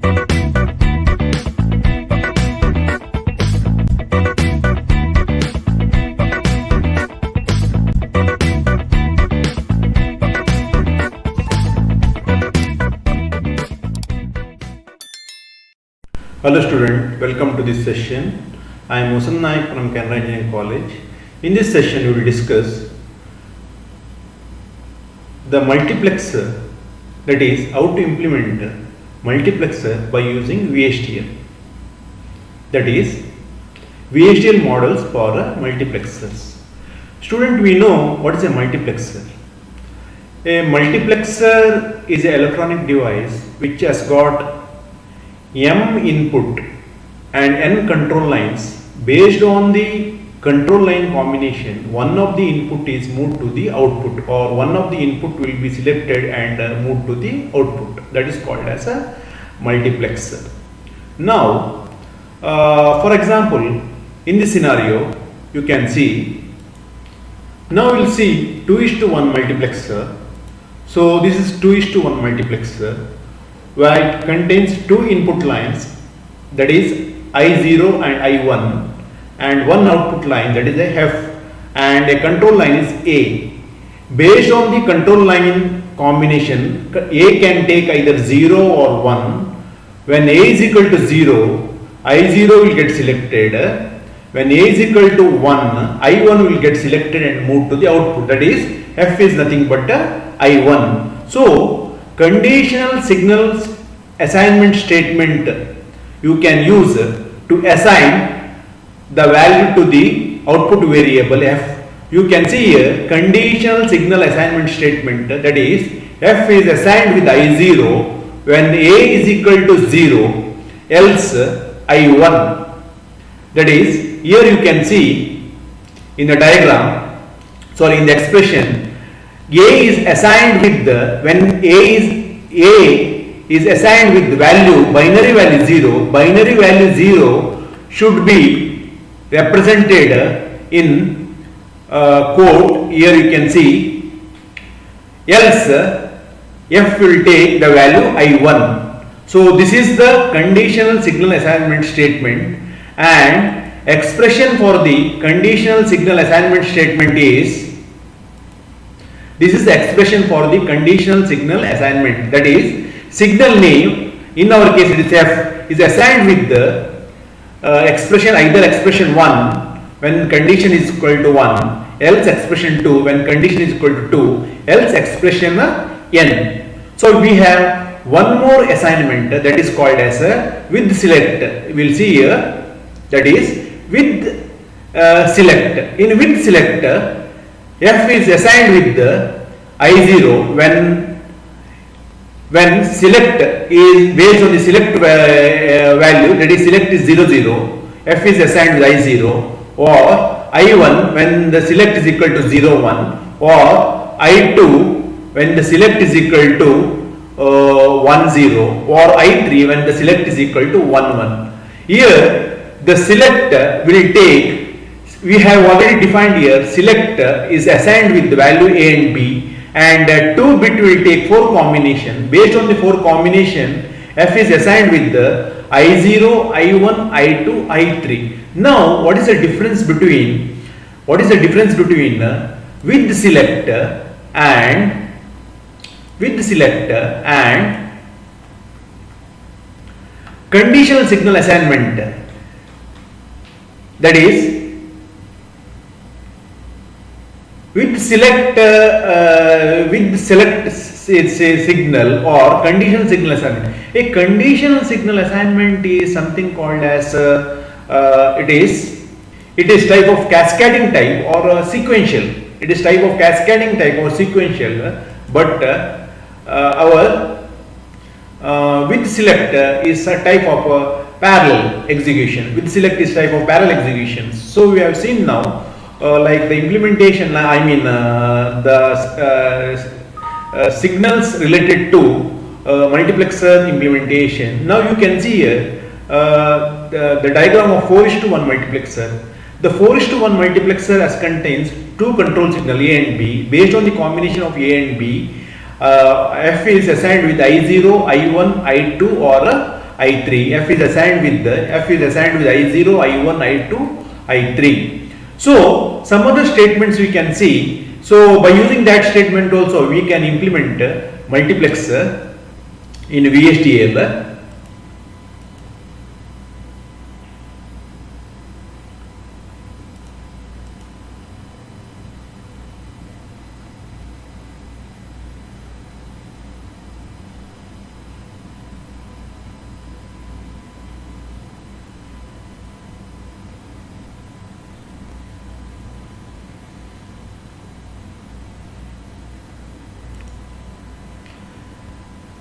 Hello student, welcome to this session. I am Musan Naik from Canara Engineering College. In this session we will discuss the multiplexer, that is how to implement multiplexer by using VHDL, that is VHDL models for multiplexers. Student, we know what is a multiplexer. A multiplexer is an electronic device which has got M input and N control lines. Based on the control line combination, one of the input is moved to the output, or one of the input will be selected and moved to the output. That is called as a multiplexer. Now, for example, in this scenario, you can see, now we will see 2:1 multiplexer. So this is 2:1 multiplexer, where it contains two input lines, that is I0 and I1, and one output line, that is a F, and a control line is A. Based on the control line combination, A can take either 0 or 1. When A is equal to 0, I0 will get selected. When A is equal to 1, I1 will get selected and moved to the output, that is F is nothing but I1. So conditional signals assignment statement you can use to assign the value to the output variable F. You can see here conditional signal assignment statement, that is F is assigned with I0 when A is equal to 0, else I1. That is, here you can see in the diagram, in the expression, A is assigned with the, when A is assigned with the value, binary value 0, binary value 0 should be represented in quote. Here you can see, else F will take the value I1. So this is the conditional signal assignment statement, and expression for the conditional signal assignment statement is, this is the expression for the conditional signal assignment, that is signal name, in our case it is F, is assigned with the expression, either expression 1 when condition is equal to 1, else expression 2 when condition is equal to 2, else expression N. So we have one more assignment, that is called as with select. We will see here, that is with select. In with select, F is assigned with the I0 when select is based on the select value, that is select is 0 0, F is assigned with I0, or I1 when the select is equal to 0 1, or I2 when the select is equal to 1 0, or I3 when the select is equal to 1 1. Here the select will take, we have already defined here, select is assigned with the value A and B, and 2 bit will take 4 combination. Based on the 4 combination, F is assigned with the I0, I1, I2, I3. Now what is the difference between with select and conditional signal assignment? That is, with select signal or conditional signal assignment. A conditional signal assignment is something called as it is type of cascading type or sequential. It is type of cascading type or sequential, but our with select is a type of parallel execution. With select is type of parallel execution. So we have seen now like the implementation, signals related to multiplexer implementation. Now you can see here the diagram of 4:1 multiplexer. The 4:1 multiplexer as contains two control signal A and B. Based on the combination of A and B, F is assigned with I0, I1, I2 or I3, F is assigned with I0, I1, I2, I3. So some other statements we can see. So by using that statement also we can implement multiplexer in VHDL.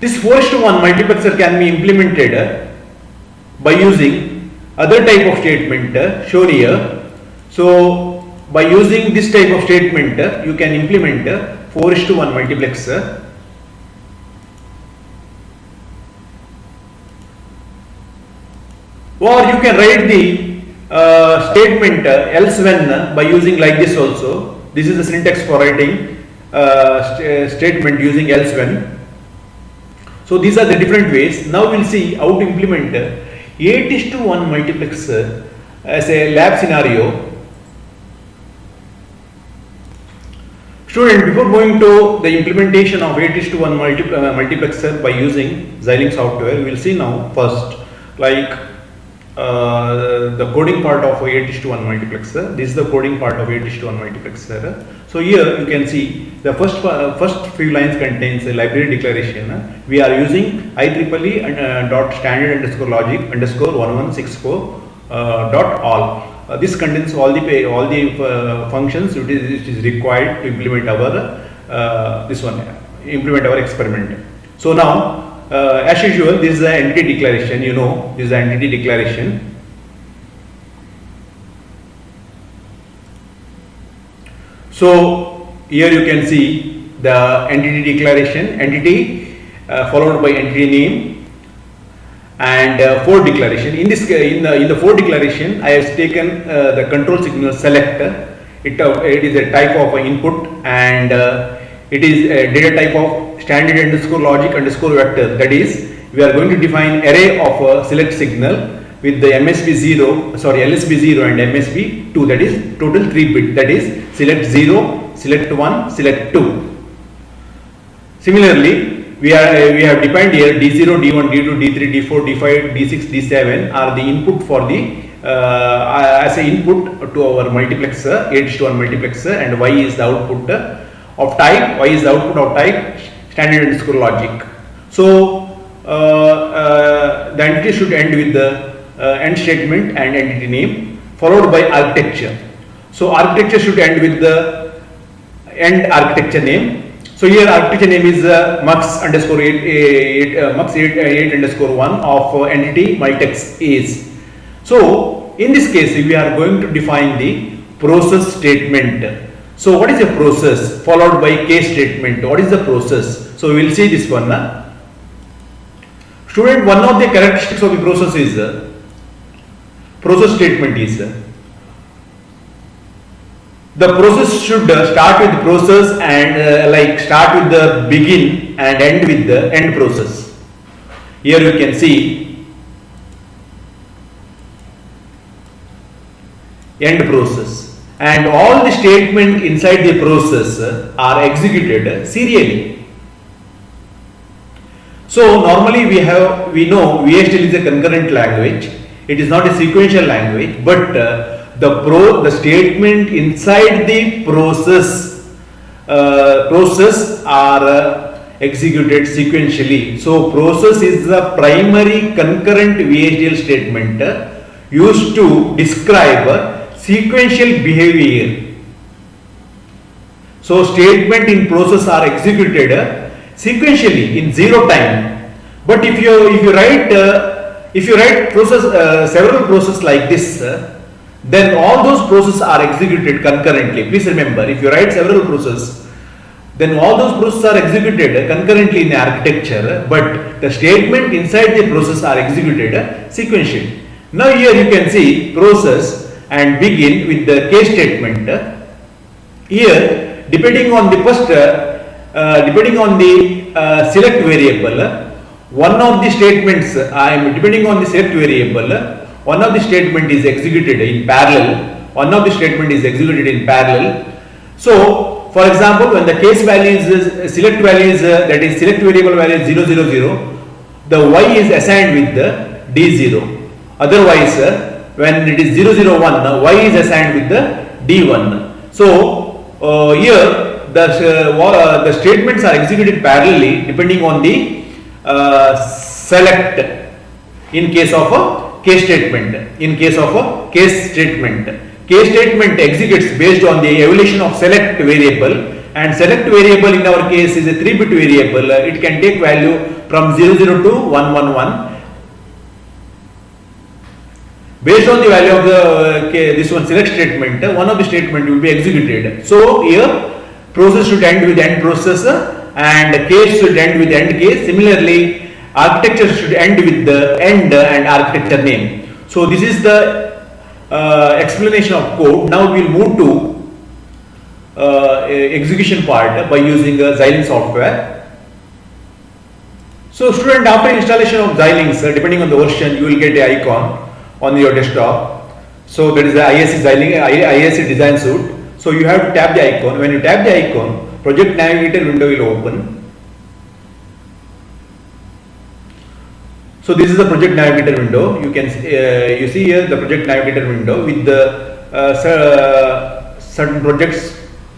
This 4:1 multiplexer can be implemented by using other type of statement shown here. So by using this type of statement you can implement 4:1 multiplexer. Or you can write the statement L7 by using like this also. This is the syntax for writing statement using L7. So these are the different ways. Now we'll see how to implement 8:1 multiplexer as a lab scenario. Student, before going to the implementation of 8:1 multiplexer by using Xilinx software, we'll see now first like the coding part of 8:1 multiplexer. This is the coding part of 8:1 multiplexer. So here you can see the first few lines contains a library declaration. We are using IEEE dot standard underscore logic underscore 1164 dot all. This contains all the functions which is required to implement our implement our experiment. So now as usual, this is the entity declaration. You know, this is the entity declaration. So here you can see the entity declaration, entity followed by entity name and for declaration. In this in the for declaration, I have taken the control signal select. It is a type of input and it is a data type of standard underscore logic underscore vector. That is, we are going to define array of select signal with the LSB 0 and MSB 2. That is total 3 bit. That is select 0, select 1, select 2. Similarly, we have defined here D0, D1, D2, D3, D4, D5, D6, D7 are the input for the as a input to our multiplexer 8:1 multiplexer, and Y is the output of type. Y is the output of type standard underscore logic. So the entity should end with the end statement and entity name followed by architecture. So architecture should end with the end architecture name. So here architecture name is MUX underscore 8 underscore 1 of entity multex is. So in this case we are going to define the process statement. So what is a process followed by case statement? What is the process? So we will see this one. Student, one of the characteristics of the process is process statement is the process should start with the process and start with the begin and end with the end process. Here you can see end process, and all the statement inside the process are executed serially. So normally we know VHDL is a concurrent language. It is not a sequential language, but the statement inside the process are executed sequentially. So process is the primary concurrent VHDL statement used to describe sequential behavior. So statement in process are executed sequentially in zero time. But if you write process several processes like this, then all those processes are executed concurrently. Please remember, if you write several processes, then all those processes are executed concurrently in the architecture, but the statement inside the process are executed sequentially. Now here you can see process and begin with the case statement. Here, depending on the select variable, one of the statements, I am depending on the select variable, one of the statement is executed in parallel, one of the statement is executed in parallel. So for example, when the case value is select value is that is select variable value is 0 0 0, the y is assigned with the d0. Otherwise, when it is 0 0 1, y is assigned with the d1. So here the statements are executed parallelly depending on the select in case of a case statement. In case of a case statement executes based on the evaluation of select variable, and select variable in our case is a 3-bit variable. It can take value from 00 to 111. Based on the value of the this one select statement, one of the statement will be executed. So here process should end with end processor and case should end with end case. Similarly, architecture should end with the end and architecture name. So this is the explanation of code. Now we will move to execution part by using Xilinx software. So student, after installation of Xilinx, depending on the version, you will get an icon on your desktop. So that is the ISC Xilinx ISC design suite. So you have to tap the icon. When you tap the icon, project navigator window will open. So this is the project navigator window. You can you see here the project navigator window with the certain projects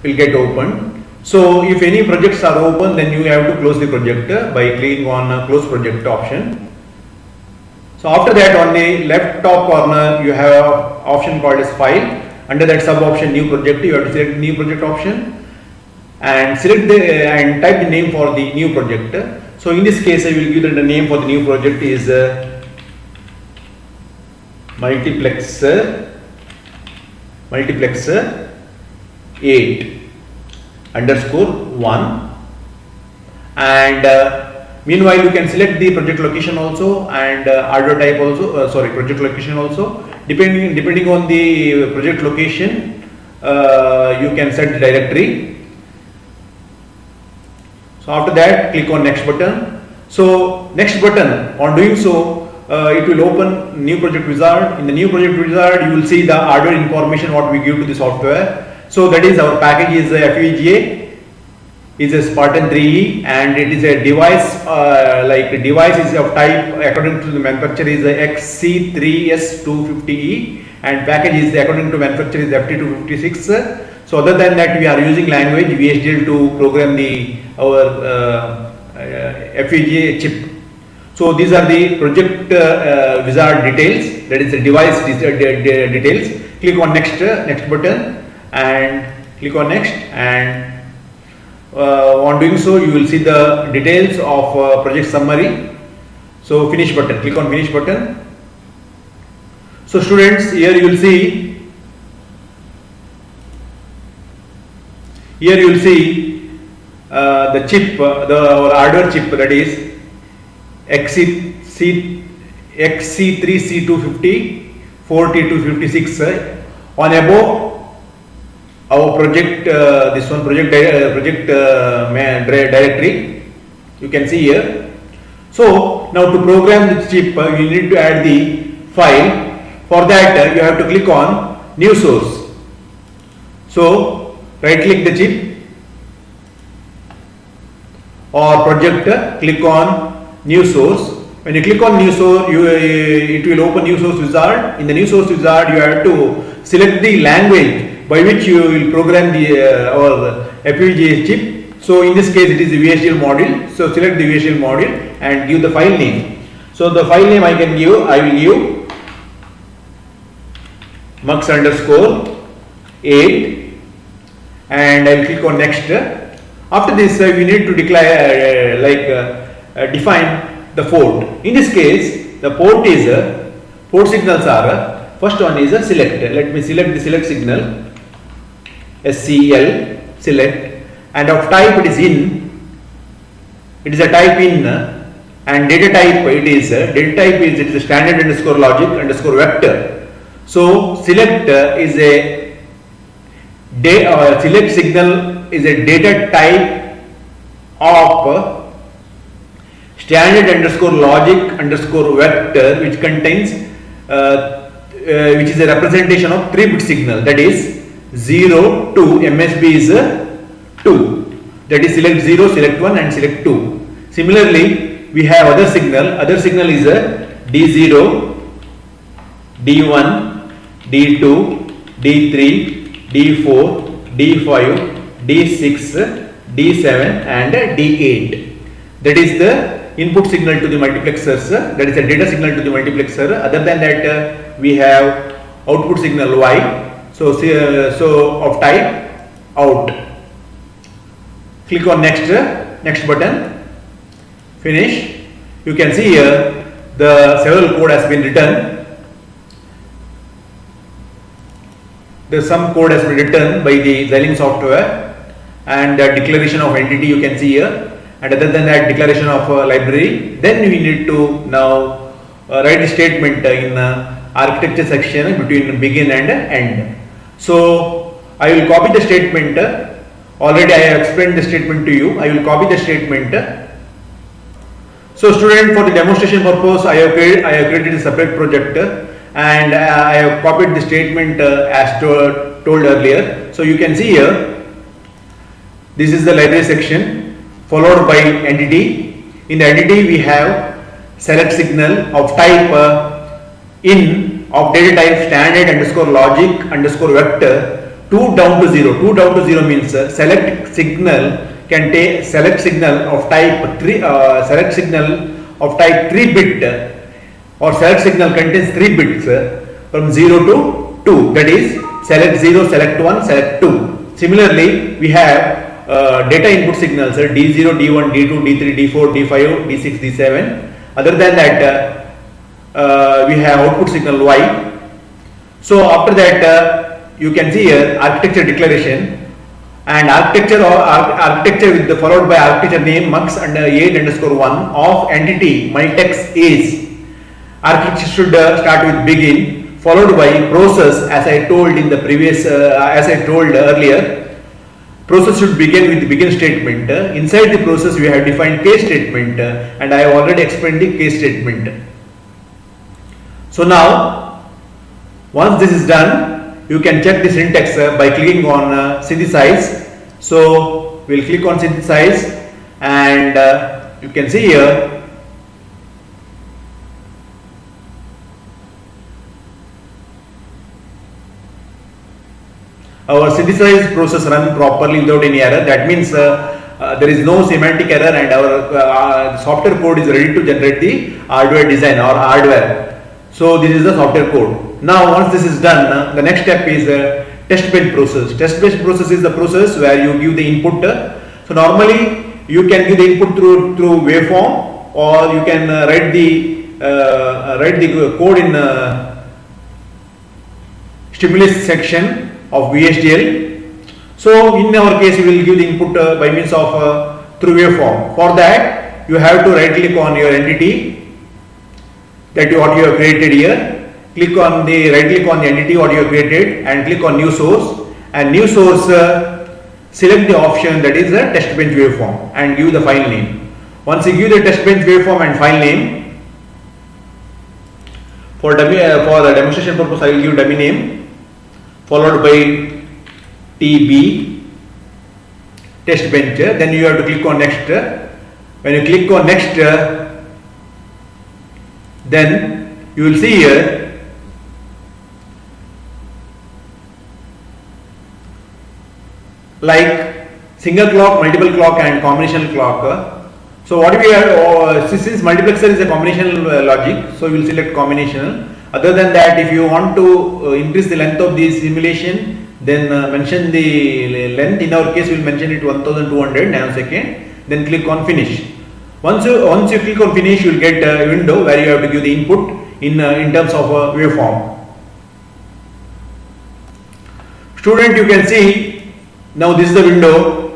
will get opened. So if any projects are open, then you have to close the project by clicking on close project option. So after that, on the left top corner you have an option called as file. Under that sub option new project, you have to select new project option and select the and type the name for the new project. So in this case, I will give the name for the new project is multiplexer 8 _ 1, and meanwhile you can select the project location also and hardware type also, project location also. Depending on the project location, you can set the directory. So after that, click on next button. So next button, on doing so, it will open new project wizard. In the new project wizard, you will see the hardware information what we give to the software. So that is our package is FPGA, is a Spartan 3E, and it is a device device is of type according to the manufacturer is a XC3S250E, and package is according to manufacturer is FT256. So other than that, we are using language VHDL to program our FPGA chip. So these are the project wizard details, that is the device details. Click on next button and click on next, and on doing so you will see the details of project summary. So finish button, click on finish button. So students, here you will see the chip, our hardware chip, that is XC3C250 4T256 on above our project this one project directory you can see here. So now to program the chip, you need to add the file. For that you have to click on new source. So right click the chip or project, click on new source. When you click on new source, it will open new source wizard. In the new source wizard, you have to select the language by which you will program our FPGA chip. So in this case, it is the VHDL module. So select the VHDL module and give the file name. So the file name I will give MUX _8, and I will click on next. After this, we need to declare define the port. In this case, the port is port signals are first one is a select. Let me select the select signal, SCL select, and of type it is in. It is a type in, and data type it is a standard underscore logic underscore vector. So select is a select signal is a data type of standard underscore logic underscore vector, which contains which is a representation of 3-bit signal, that is 0, 2, MSB is 2, that is select 0, select 1 and select 2. Similarly, we have other signal is D0, D1, D2, D3, D4, D5, D6, D7 and D8. That is the input signal to the multiplexers, that is a data signal to the multiplexer. Other than that, we have output signal Y, so of type out. Click on next button, finish. You can see here the several code has been written. Some code has been written by the Xilinx software, and declaration of entity you can see here. And other than that, declaration of library. Then we need to now write the statement in architecture section between begin and end. So I will copy the statement. Already I have explained the statement to you. I will copy the statement. So student, for the demonstration purpose, I have created a separate project, and I have copied the statement as told earlier. So you can see here, this is the library section, followed by entity. In the entity we have select signal of type in of data type standard underscore logic underscore vector 2 down to 0. 2 down to 0 means select signal can take select signal of type 3 bit, or select signal contains 3 bits from 0 to 2, that is select 0, select 1, select 2. Similarly, we have data input signals D0, D1, D2, D3, D4, D5, D6, D7. Other than that, we have output signal Y. So after that, you can see here architecture declaration, and architecture with followed by architecture name MUX and 8 underscore 1 of entity multiplex is. Architecture should start with begin, followed by process, as I told in the previous as I told earlier. Process should begin with the begin statement. Inside the process we have defined case statement, and I have already explained the case statement. So now once this is done, you can check the syntax by clicking on synthesize. So we'll click on synthesize, and you can see here our synthesized process run properly without any error. That means there is no semantic error, and our software code is ready to generate the hardware design or hardware. So this is the software code. Now once this is done, the next step is test bench process. Test bench process is the process where you give the input. So normally you can give the input through waveform, or you can write the code in stimulus section of VHDL. So in our case, we will give the input by means of through waveform. For that, you have to right click on your entity what you have created here. Right click on the entity what you have created, and click on new source. And new source, select the option that is the test bench waveform and give the file name. Once you give the test bench waveform and file name, for the demonstration purpose, I will give dummy name, followed by TB test bench. Then you have to click on next. When you click on next, then you will see here like single clock, multiple clock and combinational clock. So what we have, since multiplexer is a combinational logic, so we will select combinational. Other than that, if you want to increase the length of the simulation, then mention the length. In our case, we will mention it 1200 nanosecond. Then click on finish. Once you click on finish, you will get a window where you have to give the input in terms of a waveform. Student, you can see now this is the window.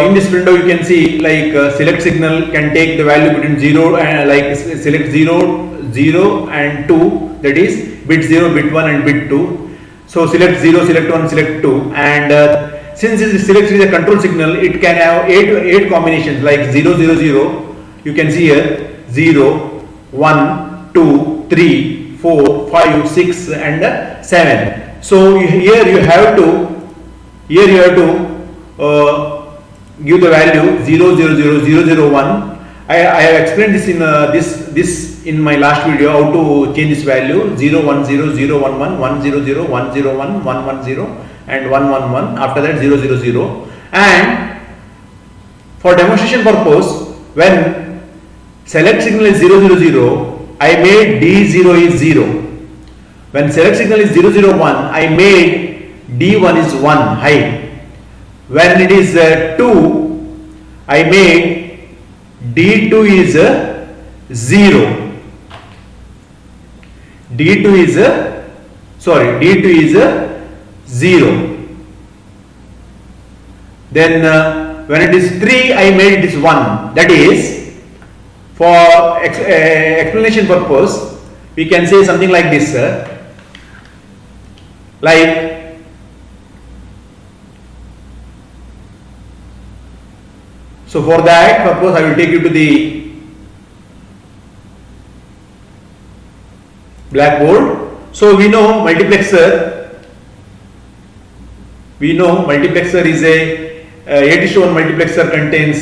In this window, you can see like select signal can take the value between 0 and like select 0, 0 and 2, that is bit 0, bit 1 and bit 2. So select 0, select 1, select 2, and since this select is a control signal, it can have 8 combinations like 0, 0, 0, You can see here 0, 1, 2, 3, 4, 5, 6 and 7. So here you have to give the value 0, 0, 0, 0, 0, 1. I have explained this in this in my last video, how to change this value 0, 1, 0, 0, 1, 1, 1, 0, 0, 1, 0, 1, 1, 1, 0 and 1, 1, 1. After that 0, 0, 0. And for demonstration purpose, when select signal is 0, 0, 0, I made D0 is 0. When select signal is 0, 0, 1, I made D1 is 1 high. When it is 2, I made D2 is 0. D2 is 0. Then when it is 3, I made this 1. That is, for explanation purpose, we can say something like this, like so for that purpose I will take you to the blackboard. So we know multiplexer is a 8:1 multiplexer contains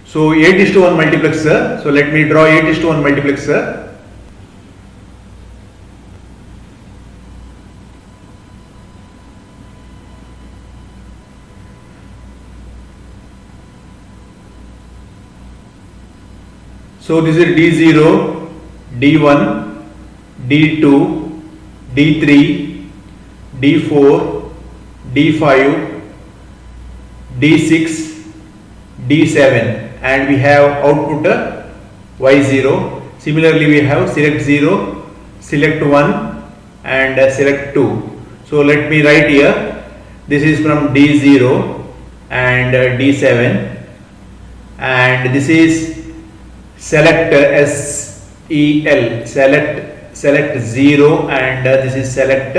so 8:1 multiplexer. So let me draw 8:1 multiplexer. So this is D0, D1, D2, D3, D4, D5, D6, D7, and we have output Y0. Similarly, we have select 0, select 1 and select 2. So let me write here, this is from D0 and D7, and this is select SEL, select 0, and this is select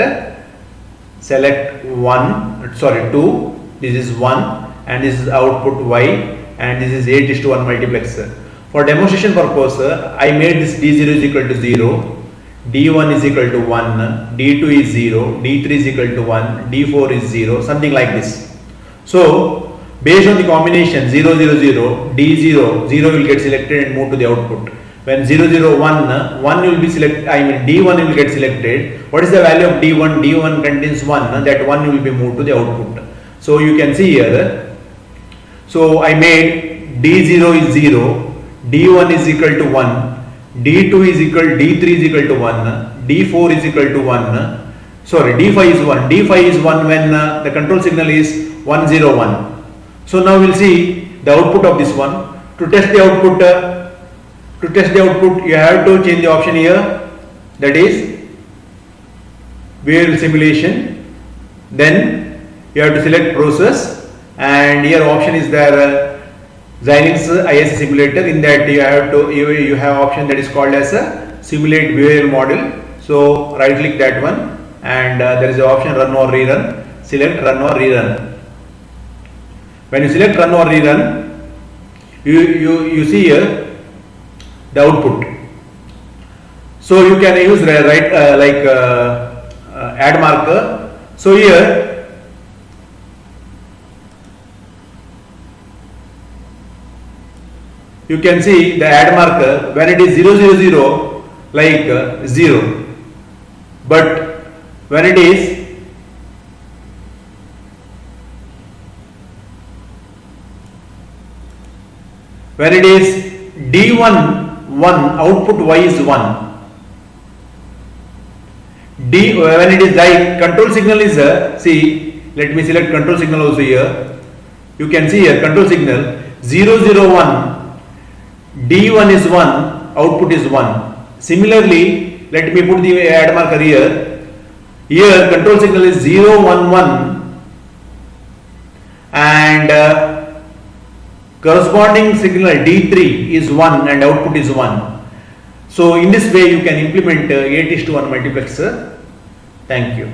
2, this is 1, and this is output Y, and this is 8:1 multiplexer. For demonstration purpose, I made this D0 is equal to 0, D1 is equal to 1, D2 is 0, D3 is equal to 1, D4 is 0, something like this. So based on the combination 0, 0, 0, D0, 0 will get selected and move to the output. When 0, 0, 1, 1 will be selected, D1 will get selected. What is the value of D1? D1 contains 1, that 1 will be moved to the output. So you can see here, so I made D0 is 0, D1 is equal to 1, D2 is equal, D3 is equal to 1, D4 is equal to 1, D5 is 1, D5 is 1 when the control signal is 1, 0, 1. So now we'll see the output of this one. To test the output, you have to change the option here, that is behavioral simulation. Then you have to select process, and here option is there Xilinx ISC simulator. In that you have option that is called as a simulate behavioral model. So right click that one, and there is an option run or rerun. Select run or rerun. When you select run or rerun, you see here the output. So you can use add marker. So here you can see the add marker when it is 0, 0, 0 like 0, but when it is D1 1, output Y is 1. When it is like control signal is see, let me select control signal also here. You can see here control signal 0, 0, 1, D1 is 1, output is 1. Similarly, let me put the add marker here. Here control signal is 0, 1, 1 and corresponding signal D3 is 1 and output is 1. So in this way you can implement 8:1 multiplexer. Thank you.